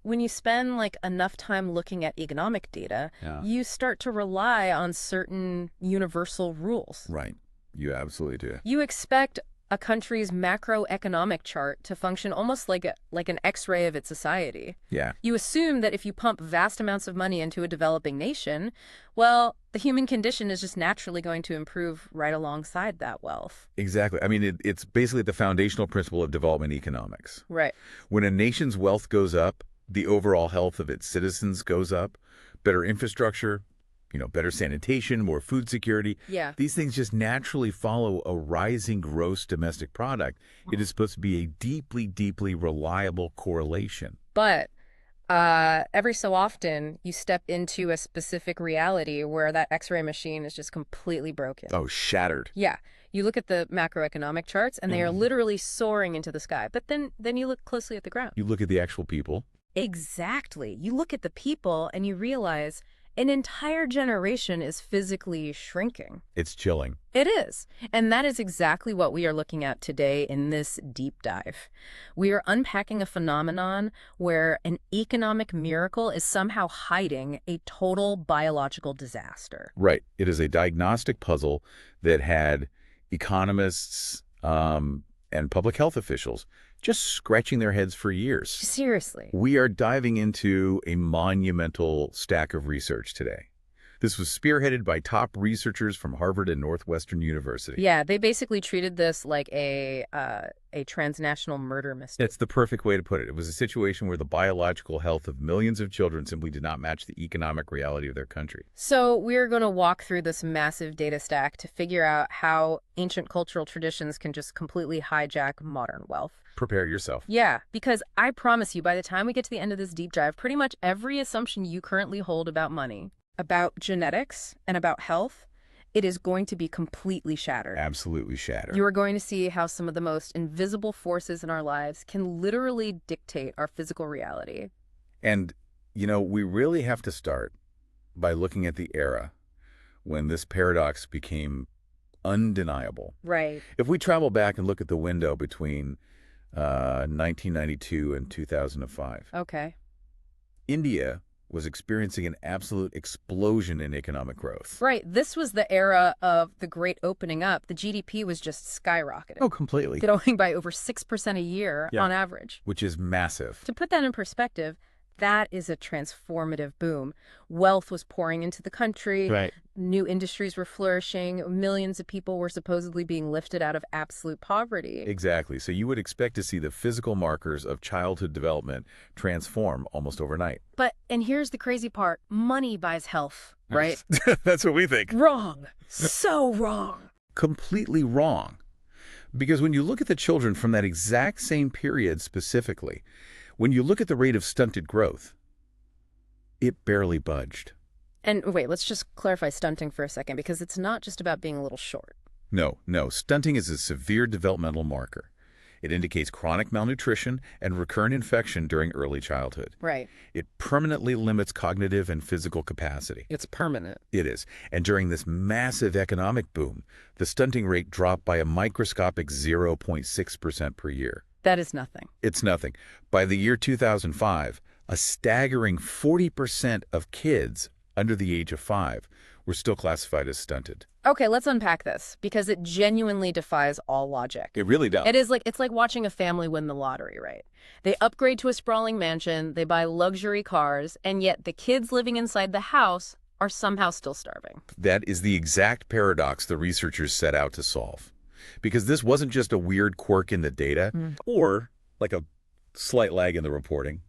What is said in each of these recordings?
When you spend like enough time looking at economic data, you start to rely on certain universal rules. Right. You absolutely do. You expect a country's macroeconomic chart to function almost like an X-ray of its society. Yeah. You assume that if you pump vast amounts of money into a developing nation, well, the human condition is just naturally going to improve right alongside that wealth. Exactly. I mean, it's basically the foundational principle of development economics. Right. When a nation's wealth goes up, the overall health of its citizens goes up. Better infrastructure, better sanitation, more food security. Yeah. These things just naturally follow a rising gross domestic product. It is supposed to be a deeply, deeply reliable correlation. But every so often, you step into a specific reality where that X-ray machine is just completely broken. Oh, shattered. Yeah. You look at the macroeconomic charts, and they are literally soaring into the sky. But then you look closely at the ground. You look at the actual people. Exactly. You look at the people, and you realize an entire generation is physically shrinking. It's chilling. It is. And that is exactly what we are looking at today in this deep dive. We are unpacking a phenomenon where an economic miracle is somehow hiding a total biological disaster. Right. It is a diagnostic puzzle that had economists and public health officials just scratching their heads for years. Seriously. We are diving into a monumental stack of research today. This was spearheaded by top researchers from Harvard and Northwestern University. Yeah, they basically treated this like a transnational murder mystery. It's the perfect way to put it. It was a situation where the biological health of millions of children simply did not match the economic reality of their country. So we're going to walk through this massive data stack to figure out how ancient cultural traditions can just completely hijack modern wealth. Prepare yourself. Yeah, because I promise you, by the time we get to the end of this deep dive, pretty much every assumption you currently hold about money, about genetics, and about health, it is going to be completely shattered. Absolutely shattered. You are going to see how some of the most invisible forces in our lives can literally dictate our physical reality. And, we really have to start by looking at the era when this paradox became undeniable. Right. If we travel back and look at the window between 1992 and 2005. Okay. India was experiencing an absolute explosion in economic growth. Right. This was the era of the great opening up. The GDP was just skyrocketing. Oh, completely. Growing by over 6% a year on average. Which is massive. To put that in perspective, that is a transformative boom. Wealth was pouring into the country. Right. New industries were flourishing. Millions of people were supposedly being lifted out of absolute poverty. Exactly. So you would expect to see the physical markers of childhood development transform almost overnight. And here's the crazy part. Money buys health, right? That's what we think. Wrong. So wrong. Completely wrong. Because when you look at the children from that exact same period specifically, when you look at the rate of stunted growth, it barely budged. And wait, let's just clarify stunting for a second, because it's not just about being a little short. No. Stunting is a severe developmental marker. It indicates chronic malnutrition and recurrent infection during early childhood. Right. It permanently limits cognitive and physical capacity. It's permanent. It is. And during this massive economic boom, the stunting rate dropped by a microscopic 0.6% per year. That is nothing. It's nothing. By the year 2005, a staggering 40% of kids under the age of 5 were still classified as stunted. Okay, let's unpack this, because it genuinely defies all logic. It really does. It's like watching a family win the lottery, right? They upgrade to a sprawling mansion, they buy luxury cars, and yet the kids living inside the house are somehow still starving. That is the exact paradox the researchers set out to solve. Because this wasn't just a weird quirk in the data or like a slight lag in the reporting.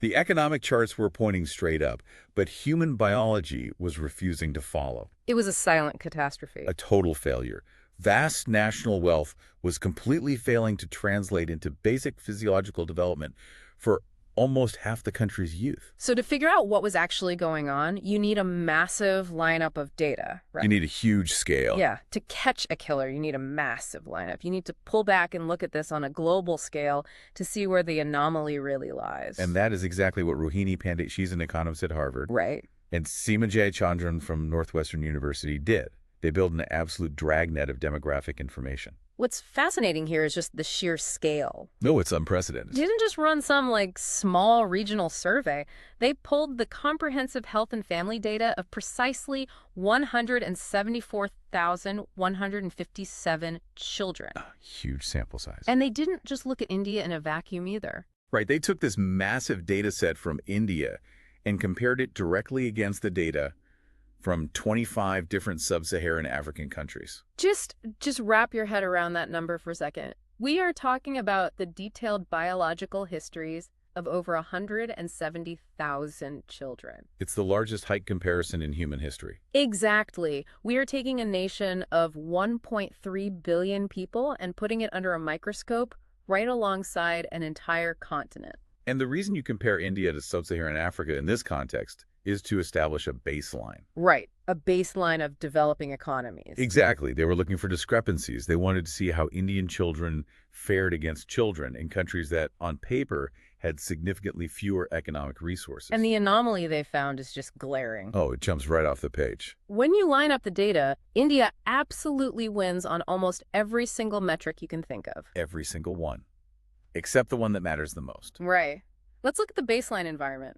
The economic charts were pointing straight up, but human biology was refusing to follow. It was a silent catastrophe. A total failure. Vast national wealth was completely failing to translate into basic physiological development for almost half the country's youth. So to figure out what was actually going on, you need a massive lineup of data, right? You need a huge scale. Yeah. To catch a killer, you need a massive lineup. You need to pull back and look at this on a global scale to see where the anomaly really lies. And that is exactly what Rohini Pandey, she's an economist at Harvard. Right. And Seema Jayachandran from Northwestern University did. They built an absolute dragnet of demographic information. What's fascinating here is just the sheer scale. No, it's They unprecedented. didn't just run some, like, small regional survey. They pulled the comprehensive health and family data of precisely 174,157 children. Huge sample size. And they didn't just look at India in a vacuum either. Right, they took this massive data set from India and compared it directly against the data from 25 different sub-Saharan African countries. Just wrap your head around that number for a second. We are talking about the detailed biological histories of over 170,000 children. It's the largest height comparison in human history. Exactly. We are taking a nation of 1.3 billion people and putting it under a microscope right alongside an entire continent. And the reason you compare India to sub-Saharan Africa in this context is to establish a baseline. Right. A baseline of developing economies. Exactly. They were looking for discrepancies. They wanted to see how Indian children fared against children in countries that, on paper, had significantly fewer economic resources. And the anomaly they found is just glaring. Oh, it jumps right off the page. When you line up the data, India absolutely wins on almost every single metric you can think of. Every single one. Except the one that matters the most. Right. Let's look at the baseline environment.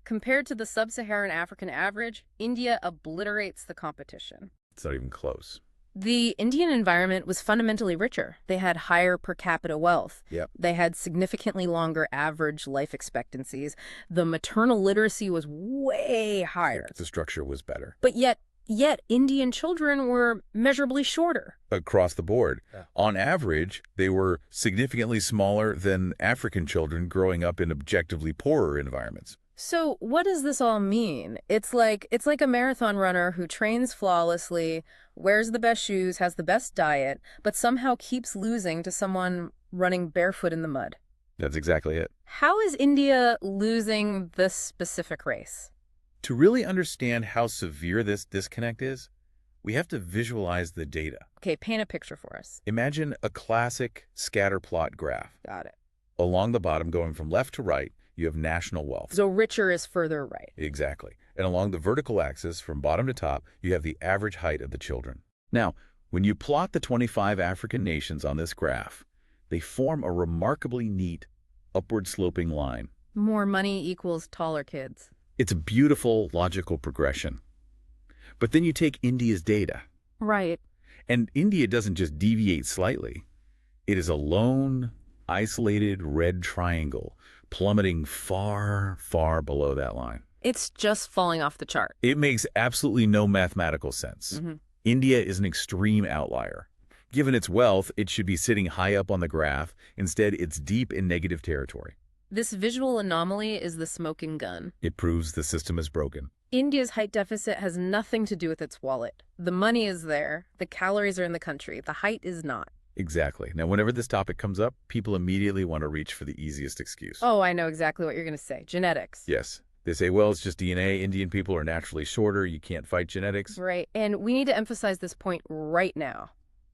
Compared to the sub-Saharan African average, India obliterates the competition. It's not even close. The Indian environment was fundamentally richer. They had higher per capita wealth. Yep. They had significantly longer average life expectancies. The maternal literacy was way higher. The structure was better. But yet Indian children were measurably shorter. Across the board. On average, they were significantly smaller than African children growing up in objectively poorer environments. So what does this all mean? It's like a marathon runner who trains flawlessly, wears the best shoes, has the best diet, but somehow keeps losing to someone running barefoot in the mud. That's exactly it. How is India losing this specific race? To really understand how severe this disconnect is, we have to visualize the data. Okay, paint a picture for us. Imagine a classic scatter plot graph. Got it. Along the bottom, going from left to right, you have national wealth. So richer is further right. Exactly. And along the vertical axis, from bottom to top, you have the average height of the children. Now, when you plot the 25 African nations on this graph, they form a remarkably neat, upward-sloping line. More money equals taller kids. It's a beautiful, logical progression. But then you take India's data. Right. And India doesn't just deviate slightly. It is a lone, isolated red triangle plummeting far, far below that line. It's just falling off the chart. It makes absolutely no mathematical sense. Mm-hmm. India is an extreme outlier. Given its wealth, it should be sitting high up on the graph. Instead, it's deep in negative territory. This visual anomaly is the smoking gun. It proves the system is broken. India's height deficit has nothing to do with its wallet. The money is there. The calories are in the country. The height is not. Exactly. Now, whenever this topic comes up, people immediately want to reach for the easiest excuse. Oh, I know exactly what you're going to say. Genetics. Yes. They say, well, it's just DNA. Indian people are naturally shorter. You can't fight genetics. Right. And we need to emphasize this point right now.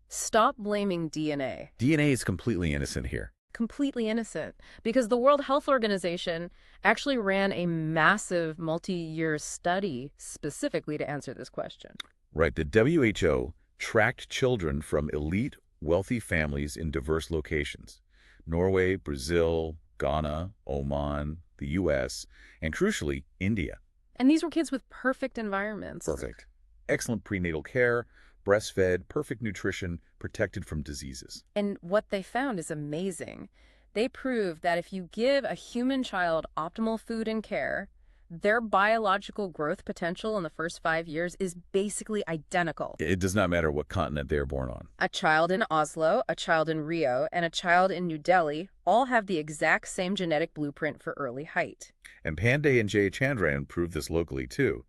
Stop blaming DNA. DNA is completely innocent here. Completely innocent. Because the World Health Organization actually ran a massive multi-year study specifically to answer this question. Right. The WHO tracked children from elite, wealthy families in diverse locations. Norway, Brazil, Ghana, Oman, the U.S., and crucially, India. And these were kids with perfect environments. Perfect. Excellent prenatal care, breastfed, perfect nutrition, protected from diseases. And what they found is amazing. They proved that if you give a human child optimal food and care, their biological growth potential in the first 5 years is basically identical. It does not matter what continent they are born on. A child in Oslo, a child in Rio, and a child in New Delhi all have the exact same genetic blueprint for early height. And Pandey and Jayachandran proved this locally too.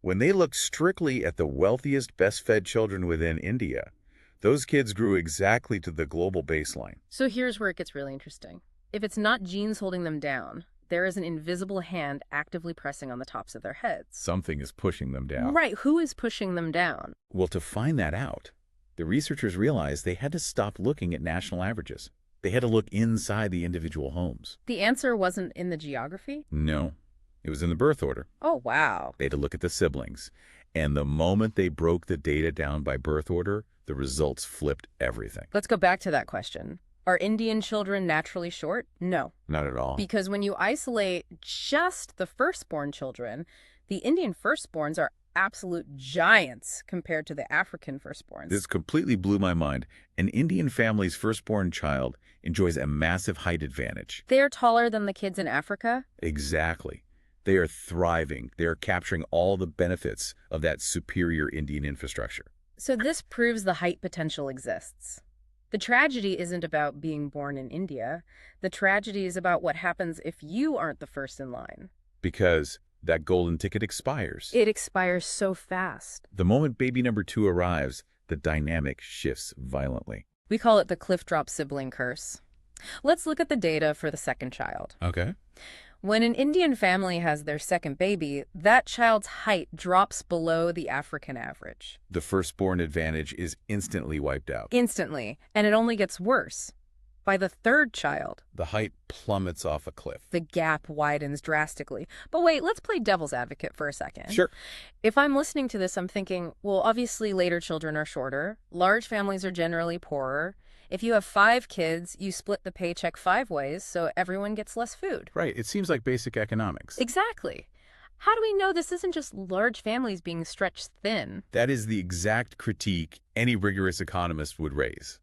When they looked strictly at the wealthiest, best-fed children within India, those kids grew exactly to the global baseline. So here's where it gets really interesting. If it's not genes holding them down, there is an invisible hand actively pressing on the tops of their heads. Something is pushing them down. Right. Who is pushing them down? Well, to find that out, the researchers realized they had to stop looking at national averages. They had to look inside the individual homes. The answer wasn't in the geography? No. It was in the birth order. Oh, wow. They had to look at the siblings. And the moment they broke the data down by birth order, the results flipped everything. Let's go back to that question. Are Indian children naturally short? No. Not at all. Because when you isolate just the firstborn children, the Indian firstborns are absolute giants compared to the African firstborns. This completely blew my mind. An Indian family's firstborn child enjoys a massive height advantage. They are taller than the kids in Africa? Exactly. They are thriving. They are capturing all the benefits of that superior Indian infrastructure. So this proves the height potential exists. The tragedy isn't about being born in India. The tragedy is about what happens if you aren't the first in line. Because that golden ticket expires. It expires so fast. The moment baby number 2 arrives, the dynamic shifts violently. We call it the cliff drop sibling curse. Let's look at the data for the second child. Okay. When an Indian family has their second baby, that child's height drops below the African average. The firstborn advantage is instantly wiped out. Instantly. And it only gets worse. By the third child, The height plummets off a cliff. the gap widens drastically. But wait, let's play devil's advocate for a second. Sure. If I'm listening to this, I'm thinking, well, obviously later children are shorter. Large families are generally poorer. If you have 5 kids, you split the paycheck 5 ways, so everyone gets less food. Right. It seems like basic economics. Exactly. How do we know this isn't just large families being stretched thin? That is the exact critique any rigorous economist would raise.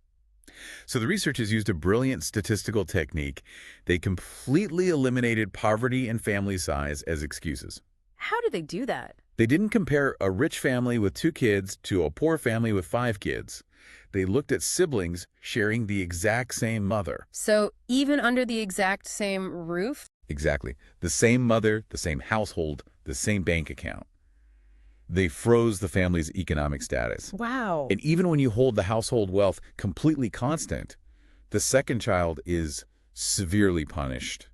So the researchers used a brilliant statistical technique. They completely eliminated poverty and family size as excuses. How do they do that? They didn't compare a rich family with 2 kids to a poor family with 5 kids. They looked at siblings sharing the exact same mother. So even under the exact same roof? Exactly. The same mother, the same household, the same bank account. They froze the family's economic status. Wow. And even when you hold the household wealth completely constant, the second child is severely punished.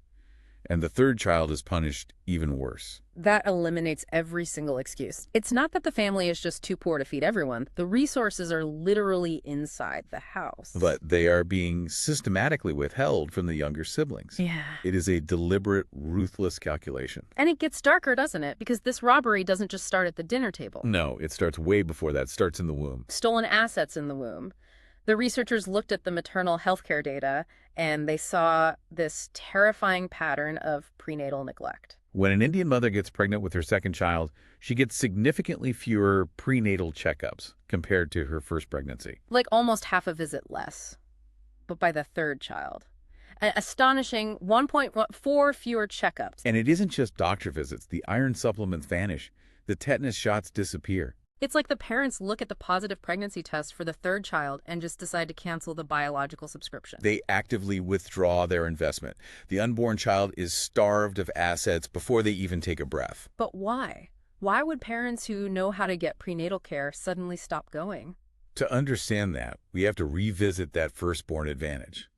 And the third child is punished even worse. That eliminates every single excuse. It's not that the family is just too poor to feed everyone. The resources are literally inside the house. But they are being systematically withheld from the younger siblings. Yeah. It is a deliberate, ruthless calculation. And it gets darker, doesn't it? Because this robbery doesn't just start at the dinner table. No, it starts way before that. It starts in the womb. Stolen assets in the womb. The researchers looked at the maternal health care data, and they saw this terrifying pattern of prenatal neglect. When an Indian mother gets pregnant with her second child, she gets significantly fewer prenatal checkups compared to her first pregnancy. Like almost half a visit less. But by the third child, an astonishing 1.4 fewer checkups. And it isn't just doctor visits. The iron supplements vanish. The tetanus shots disappear. It's like the parents look at the positive pregnancy test for the third child and just decide to cancel the biological subscription. They actively withdraw their investment. The unborn child is starved of assets before they even take a breath. But why? Why would parents who know how to get prenatal care suddenly stop going? To understand that, we have to revisit that firstborn advantage.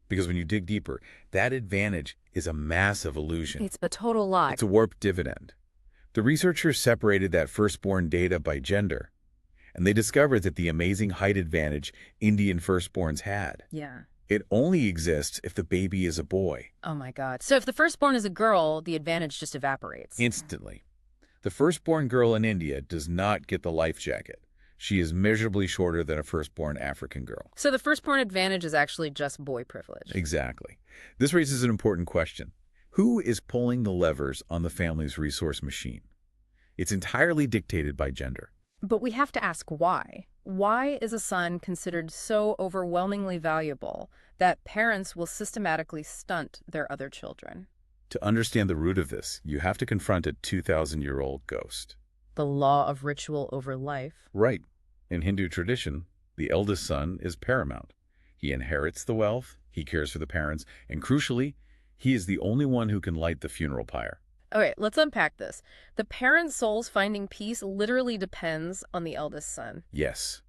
Because when you dig deeper, that advantage is a massive illusion. It's a total lie. It's a warped dividend. The researchers separated that firstborn data by gender, and they discovered that the amazing height advantage Indian firstborns had, Yeah. it only exists if the baby is a boy. Oh my God. So if the firstborn is a girl, the advantage just evaporates. Instantly. The firstborn girl in India does not get the life jacket. She is measurably shorter than a firstborn African girl. So the firstborn advantage is actually just boy privilege. Exactly. This raises an important question. Who is pulling the levers on the family's resource machine? It's entirely dictated by gender. But we have to ask why. Why is a son considered so overwhelmingly valuable that parents will systematically stunt their other children? To understand the root of this, you have to confront a 2,000-year-old ghost. The law of ritual over life. Right. In Hindu tradition, the eldest son is paramount. He inherits the wealth, he cares for the parents, and crucially, he is the only one who can light the funeral pyre. Okay, let's unpack this. The parent soul's finding peace literally depends on the eldest son. Yes.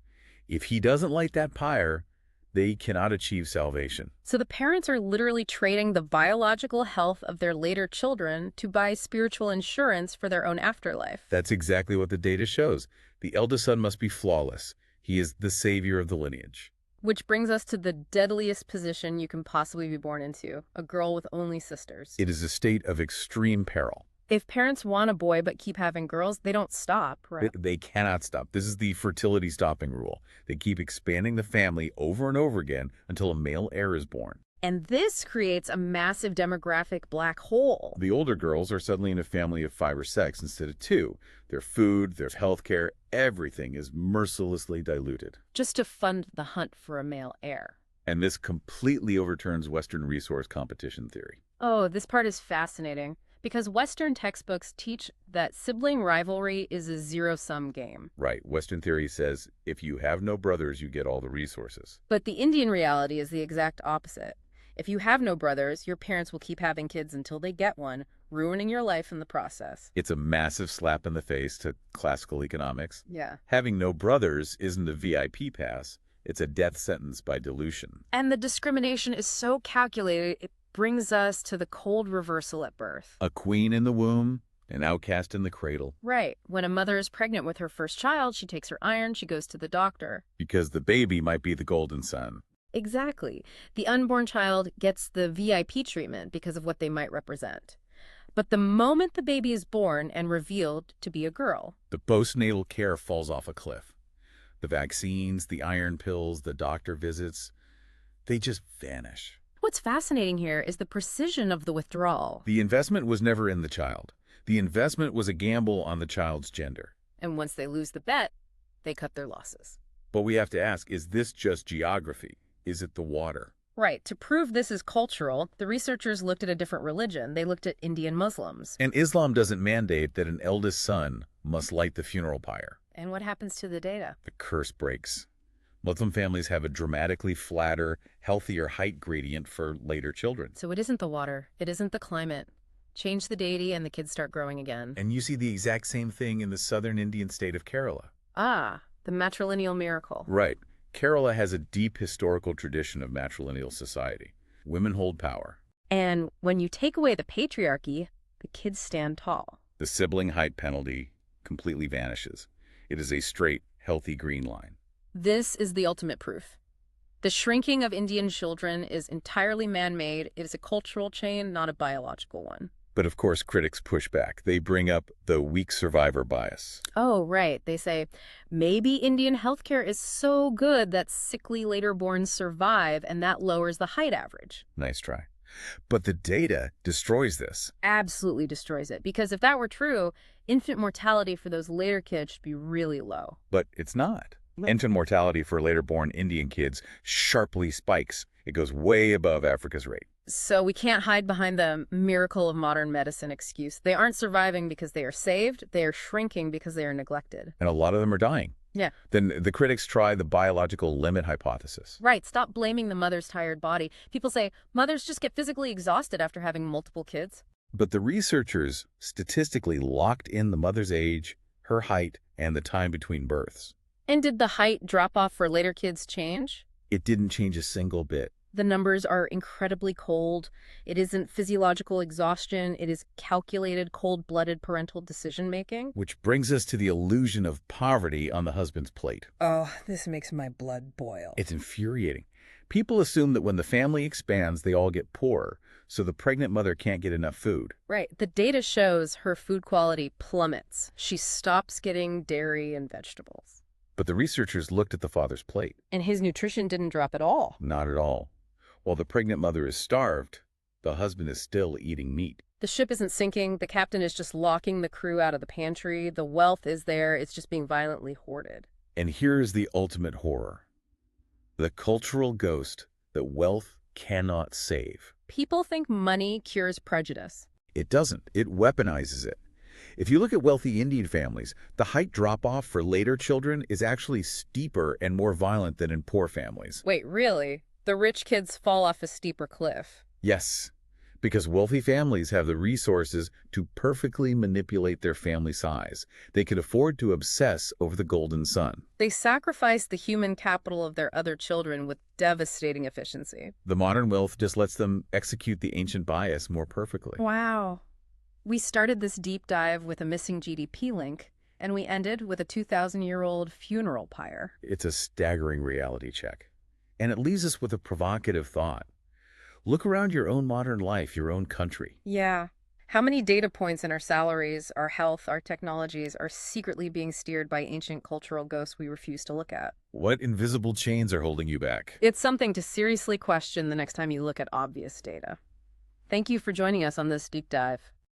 If he doesn't light that pyre, they cannot achieve salvation. So the parents are literally trading the biological health of their later children to buy spiritual insurance for their own afterlife. That's exactly what the data shows. The eldest son must be flawless. He is the savior of the lineage. Which brings us to the deadliest position you can possibly be born into, a girl with only sisters. It is a state of extreme peril. If parents want a boy but keep having girls, they don't stop, right? They cannot stop. This is the fertility stopping rule. They keep expanding the family over and over again until a male heir is born. And this creates a massive demographic black hole. The older girls are suddenly in a family of 5 or 6 instead of 2. Their food, their health care, everything is mercilessly diluted. Just to fund the hunt for a male heir. And this completely overturns Western resource competition theory. Oh, this part is fascinating. Because Western textbooks teach that sibling rivalry is a zero-sum game. Right. Western theory says if you have no brothers, you get all the resources. But the Indian reality is the exact opposite. If you have no brothers, your parents will keep having kids until they get one, ruining your life in the process. It's a massive slap in the face to classical economics. Yeah. Having no brothers isn't a VIP pass. It's a death sentence by dilution. And the discrimination is so calculated, it brings us to the cold reversal at birth. A queen in the womb, an outcast in the cradle. Right. When a mother is pregnant with her first child, she takes her iron, she goes to the doctor. Because the baby might be the golden son. Exactly. The unborn child gets the VIP treatment because of what they might represent. But the moment the baby is born and revealed to be a girl, the postnatal care falls off a cliff. The vaccines, the iron pills, the doctor visits, they just vanish. What's fascinating here is the precision of the withdrawal. The investment was never in the child. The investment was a gamble on the child's gender. And once they lose the bet, they cut their losses. But we have to ask, is this just geography? Is it the water? Right. To prove this is cultural, the researchers looked at a different religion. They looked at Indian Muslims. And Islam doesn't mandate that an eldest son must light the funeral pyre. And what happens to the data? The curse breaks. Muslim families have a dramatically flatter, healthier height gradient for later children. So it isn't the water. It isn't the climate. Change the deity and the kids start growing again. And you see the exact same thing in the southern Indian state of Kerala. Ah, the matrilineal miracle. Right. Kerala has a deep historical tradition of matrilineal society. Women hold power. And when you take away the patriarchy, the kids stand tall. The sibling height penalty completely vanishes. It is a straight, healthy green line. This is the ultimate proof. The shrinking of Indian children is entirely man-made. It is a cultural chain, not a biological one. But of course, critics push back. They bring up the weak survivor bias. Oh, right. They say, maybe Indian healthcare is so good that sickly later-borns survive, and that lowers the height average. Nice try. But the data destroys this. Absolutely destroys it. Because if that were true, infant mortality for those later kids should be really low. But it's not. Infant mortality for later-born Indian kids sharply spikes. It goes way above Africa's rate. So we can't hide behind the miracle of modern medicine excuse. They aren't surviving because they are saved. They are shrinking because they are neglected. And a lot of them are dying. Yeah. Then the critics try the biological limit hypothesis. Right. Stop blaming the mother's tired body. People say mothers just get physically exhausted after having multiple kids. But the researchers statistically locked in the mother's age, her height, and the time between births. And did the height drop off for later kids change? It didn't change a single bit. The numbers are incredibly cold. It isn't physiological exhaustion. It is calculated, cold-blooded parental decision-making. Which brings us to the illusion of poverty on the husband's plate. Oh, this makes my blood boil. It's infuriating. People assume that when the family expands, they all get poorer, so the pregnant mother can't get enough food. Right. The data shows her food quality plummets. She stops getting dairy and vegetables. But the researchers looked at the father's plate. And his nutrition didn't drop at all. Not at all. While the pregnant mother is starved, the husband is still eating meat. The ship isn't sinking. The captain is just locking the crew out of the pantry. The wealth is there. It's just being violently hoarded. And here's the ultimate horror. The cultural ghost that wealth cannot save. People think money cures prejudice. It doesn't. It weaponizes it. If you look at wealthy Indian families, the height drop-off for later children is actually steeper and more violent than in poor families. Wait, really? The rich kids fall off a steeper cliff. Yes, because wealthy families have the resources to perfectly manipulate their family size. They can afford to obsess over the golden son. They sacrifice the human capital of their other children with devastating efficiency. The modern wealth just lets them execute the ancient bias more perfectly. Wow. We started this deep dive with a missing GDP link, and we ended with a 2,000-year-old funeral pyre. It's a staggering reality check. And it leaves us with a provocative thought. Look around your own modern life, your own country. Yeah. How many data points in our salaries, our health, our technologies are secretly being steered by ancient cultural ghosts we refuse to look at? What invisible chains are holding you back? It's something to seriously question the next time you look at obvious data. Thank you for joining us on this deep dive.